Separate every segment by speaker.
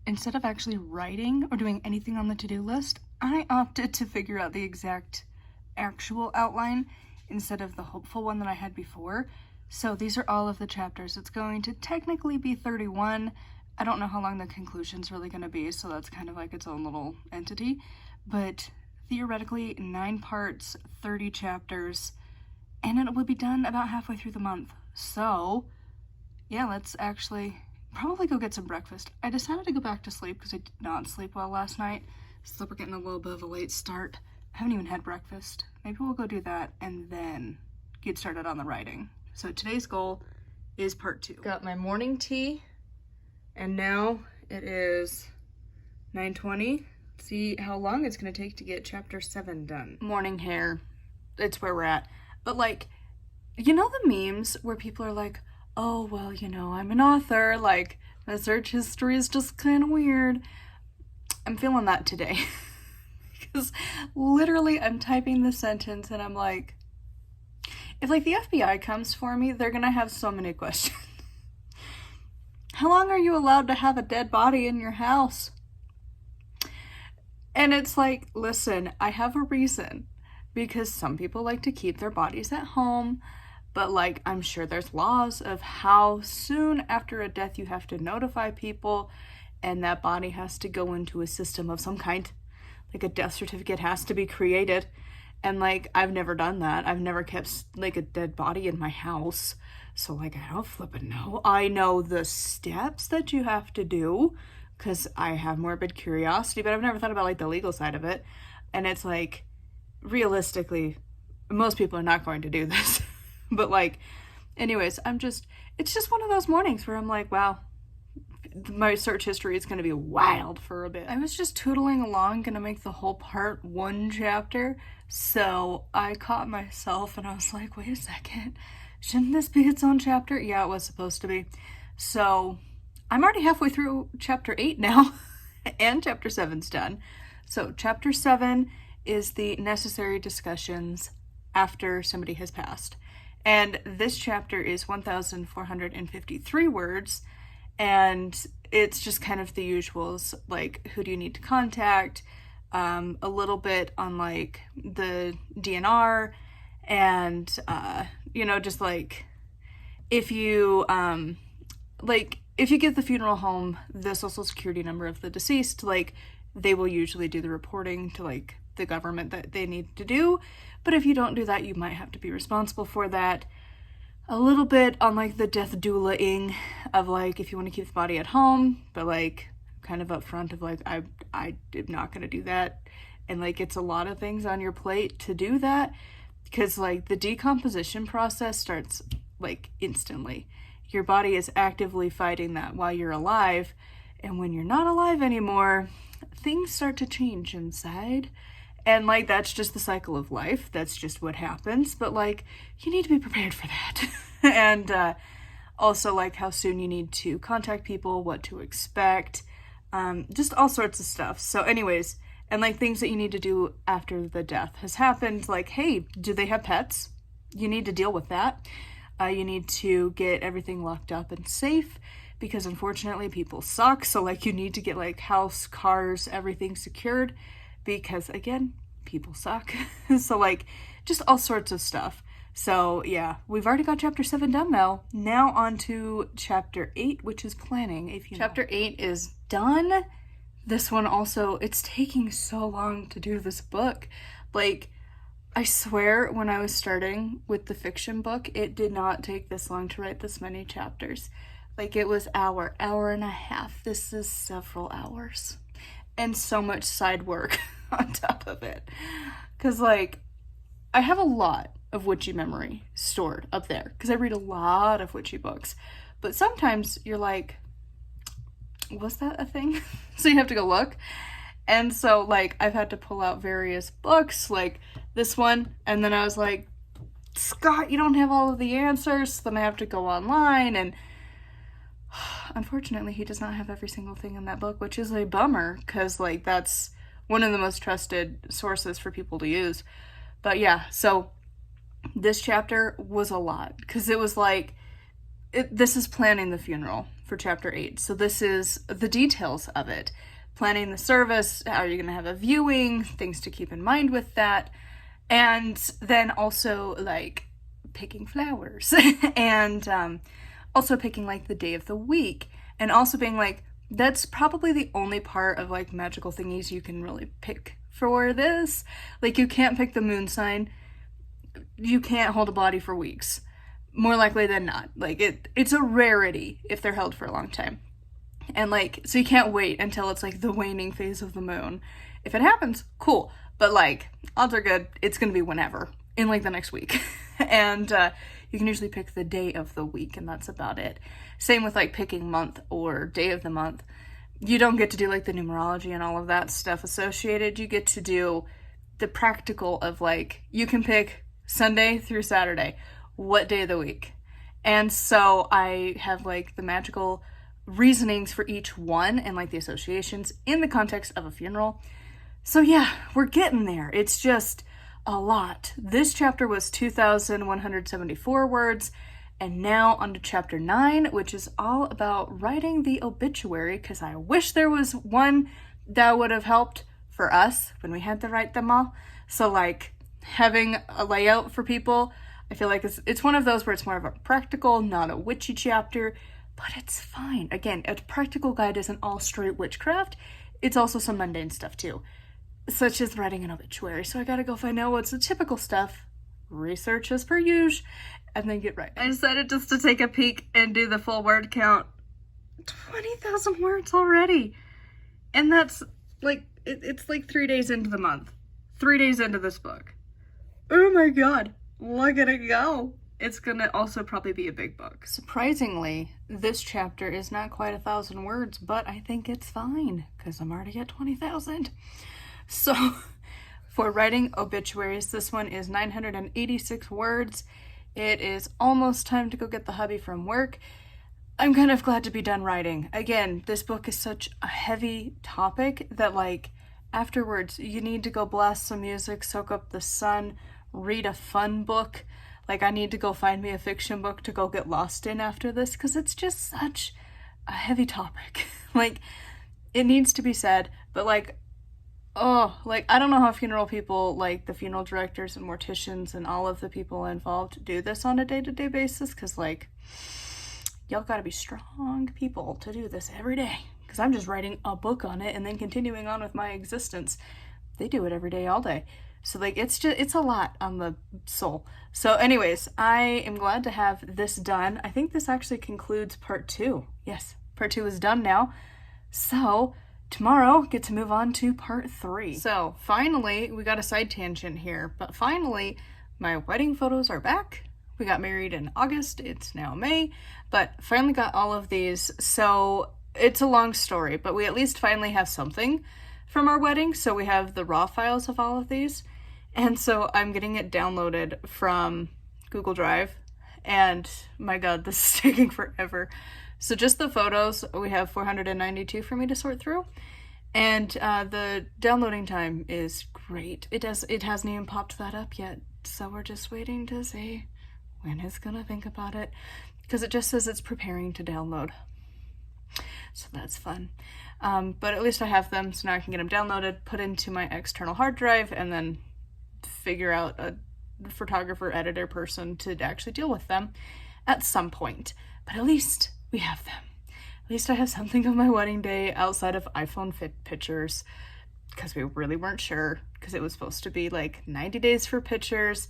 Speaker 1: instead of actually writing or doing anything on the to-do list, I opted to figure out the exact actual outline instead of the hopeful one that I had before. So these are all of the chapters. It's going to technically be 31. I don't know how long the conclusion's really going to be, so that's kind of like its own little entity. But theoretically, 9 parts, 30 chapters, and it will be done about halfway through the month. So, yeah, let's actually probably go get some breakfast. I decided to go back to sleep because I did not sleep well last night, so we're getting a little bit of a late start. I haven't even had breakfast. Maybe we'll go do that and then get started on the writing. So today's goal is part 2. Got my morning tea, and now it is 9:20. See how long it's going to take to get chapter 7 done. Morning hair. It's where we're at. But like, you know the memes where people are like, oh, well, you know, I'm an author, like, my search history is just kind of weird. I'm feeling that today. Because literally I'm typing the sentence and I'm like, if like the FBI comes for me, they're gonna have so many questions. How long are you allowed to have a dead body in your house? And it's like, listen, I have a reason. Because some people like to keep their bodies at home, but like I'm sure there's laws of how soon after a death you have to notify people, and that body has to go into a system of some kind. Like a death certificate has to be created, and like I've never done that. I've never kept like a dead body in my house, so like I don't flippin' know. I know the steps that you have to do because I have morbid curiosity, but I've never thought about like the legal side of it. And it's like, realistically, most people are not going to do this. But like, anyways, it's just one of those mornings where I'm like, wow, my search history is going to be wild for a bit. I was just tootling along, going to make the whole part 1 chapter. So I caught myself and I was like, wait a second, shouldn't this be its own chapter? Yeah, it was supposed to be. So I'm already halfway through chapter 8 now and chapter 7's done. So chapter 7 is the necessary discussions after somebody has passed. And this chapter is 1,453 words, and it's just kind of the usuals, like who do you need to contact, a little bit on like the DNR, and you know, just like if you if you give the funeral home the social security number of the deceased, like they will usually do the reporting to like the government that they need to do. But if you don't do that, you might have to be responsible for that. A little bit on like the death doula-ing of like if you want to keep the body at home, but like kind of upfront of like I am not gonna do that. And like it's a lot of things on your plate to do that, because like the decomposition process starts like instantly. Your body is actively fighting that while you're alive, and when you're not alive anymore, things start to change inside. And like that's just the cycle of life. That's just what happens. But like you need to be prepared for that. And also like how soon you need to contact people, what to expect, just all sorts of stuff. So anyways, and like things that you need to do after the death has happened. Like, hey, do they have pets? You need to deal with that. You need to get everything locked up and safe, because unfortunately people suck. So like you need to get like house, cars, everything secured, because again, people suck. So like just all sorts of stuff. So yeah, we've already got chapter 7 done though. Now on to chapter 8, which is planning. If you know. Chapter 8 is done. This one also, it's taking so long to do this book. Like, I swear when I was starting with the fiction book, it did not take this long to write this many chapters. Like it was hour and a half. This is several hours. And so much side work on top of it. Because, like, I have a lot of witchy memory stored up there. Because I read a lot of witchy books. But sometimes you're like, was that a thing? So you have to go look. And so, like, I've had to pull out various books, like this one. And then I was like, Scott, you don't have all of the answers. Then I have to go online and unfortunately, he does not have every single thing in that book, which is a bummer, because, like, that's one of the most trusted sources for people to use. But, yeah, so this chapter was a lot, because it was like, this is planning the funeral. for chapter 8. So this is the details of it. Planning the service, are you going to have a viewing, things to keep in mind with that, and then also like picking flowers and also picking like the day of the week, and also being like, that's probably the only part of like magical thingies you can really pick for this. Like you can't pick the moon sign, you can't hold a body for weeks, more likely than not. Like it's a rarity if they're held for a long time. And like, so you can't wait until it's like the waning phase of the moon. If it happens, cool. But like, odds are good it's gonna be whenever, in like the next week. And you can usually pick the day of the week, and that's about it. Same with like picking month or day of the month. You don't get to do like the numerology and all of that stuff associated. You get to do the practical of like, you can pick Sunday through Saturday, what day of the week. And so I have like the magical reasonings for each one and like the associations in the context of a funeral. So yeah, we're getting there. It's just a lot. This chapter was 2,174 words, and now on to chapter 9, which is all about writing the obituary, because I wish there was one that would have helped for us when we had to write them all. So like having a layout for people, I feel like it's one of those where it's more of a practical, not a witchy chapter, but it's fine. Again, a practical guide isn't all straight witchcraft. It's also some mundane stuff too, such as writing an obituary. So I gotta go find out what's the typical stuff, research as per usual, and then get right. I decided just to take a peek and do the full word count. 20,000 words already. And that's like, it's like 3 days into the month. 3 days into this book. Oh my god, look at it go. It's gonna also probably be a big book. Surprisingly, this chapter is not quite 1,000 words, but I think it's fine, because I'm already at 20,000. So, for writing obituaries, this one is 986 words. It is almost time to go get the hubby from work. I'm kind of glad to be done writing. Again, this book is such a heavy topic that, like, afterwards, you need to go blast some music, soak up the sun, read a fun book. Like, I need to go find me a fiction book to go get lost in after this, because it's just such a heavy topic. Like, it needs to be said, but like, oh, like, I don't know how funeral people, like the funeral directors and morticians and all of the people involved do this on a day-to-day basis, because like, y'all gotta be strong people to do this every day, because I'm just writing a book on it and then continuing on with my existence. They do it every day, all day. So like, it's a lot on the soul. So anyways, I am glad to have this done. I think this actually concludes part 2. Yes, part 2 is done now. So tomorrow, get to move on to part 3. So finally, we got a side tangent here, but finally, my wedding photos are back. We got married in August, it's now May, but finally got all of these. So it's a long story, but we at least finally have something from our wedding. So we have the raw files of all of these. And so I'm getting it downloaded from Google Drive, and my god, this is taking forever. So just the photos, we have 492 for me to sort through, and the downloading time is great. It hasn't even popped that up yet, so we're just waiting to see when it's gonna think about it, because it just says it's preparing to download. So that's fun. But at least I have them, so now I can get them downloaded, put into my external hard drive, and then figure out a photographer, editor person to actually deal with them at some point. But at least we have them. At least I have something of my wedding day outside of iPhone pictures, because we really weren't sure, because it was supposed to be like 90 days for pictures,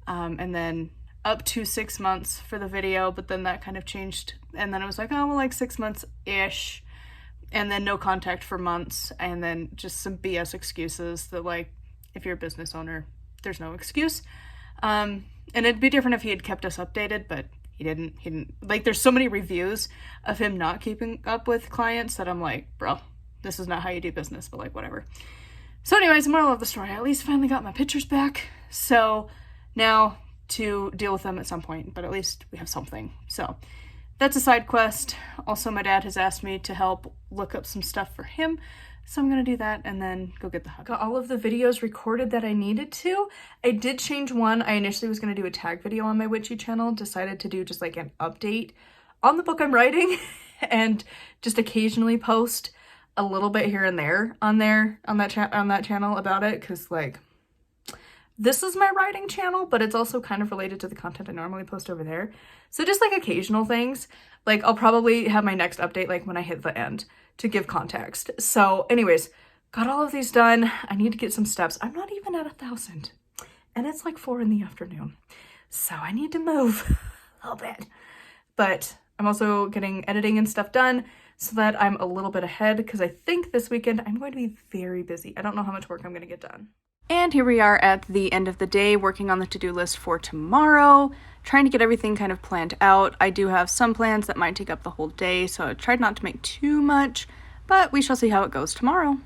Speaker 1: and then up to 6 months for the video, but then that kind of changed, and then it was like, oh well, like 6 months-ish, and then no contact for months, and then just some BS excuses that, like, if you're a business owner, there's no excuse. And it'd be different if he had kept us updated, but he didn't, like, there's so many reviews of him not keeping up with clients that I'm like, bro, this is not how you do business, but like, whatever. So anyways, moral of the story, I at least finally got my pictures back, so now to deal with them at some point, but at least we have something. So that's a side quest. Also, my dad has asked me to help look up some stuff for him, so I'm gonna do that and then go get the hug. Got all of the videos recorded that I needed to. I did change one. I initially was gonna do a tag video on my witchy channel, decided to do just like an update on the book I'm writing, and just occasionally post a little bit here and there on that channel about it, because like this is my writing channel, but it's also kind of related to the content I normally post over there. So just like occasional things, like I'll probably have my next update like when I hit the end to give context. So anyways, got all of these done. I need to get some steps. I'm not even at 1,000 and it's like 4 in the afternoon. So I need to move a little bit, but I'm also getting editing and stuff done so that I'm a little bit ahead, because I think this weekend I'm going to be very busy. I don't know how much work I'm going to get done. And here we are at the end of the day, working on the to-do list for tomorrow, trying to get everything kind of planned out. I do have some plans that might take up the whole day, so I tried not to make too much, but we shall see how it goes tomorrow.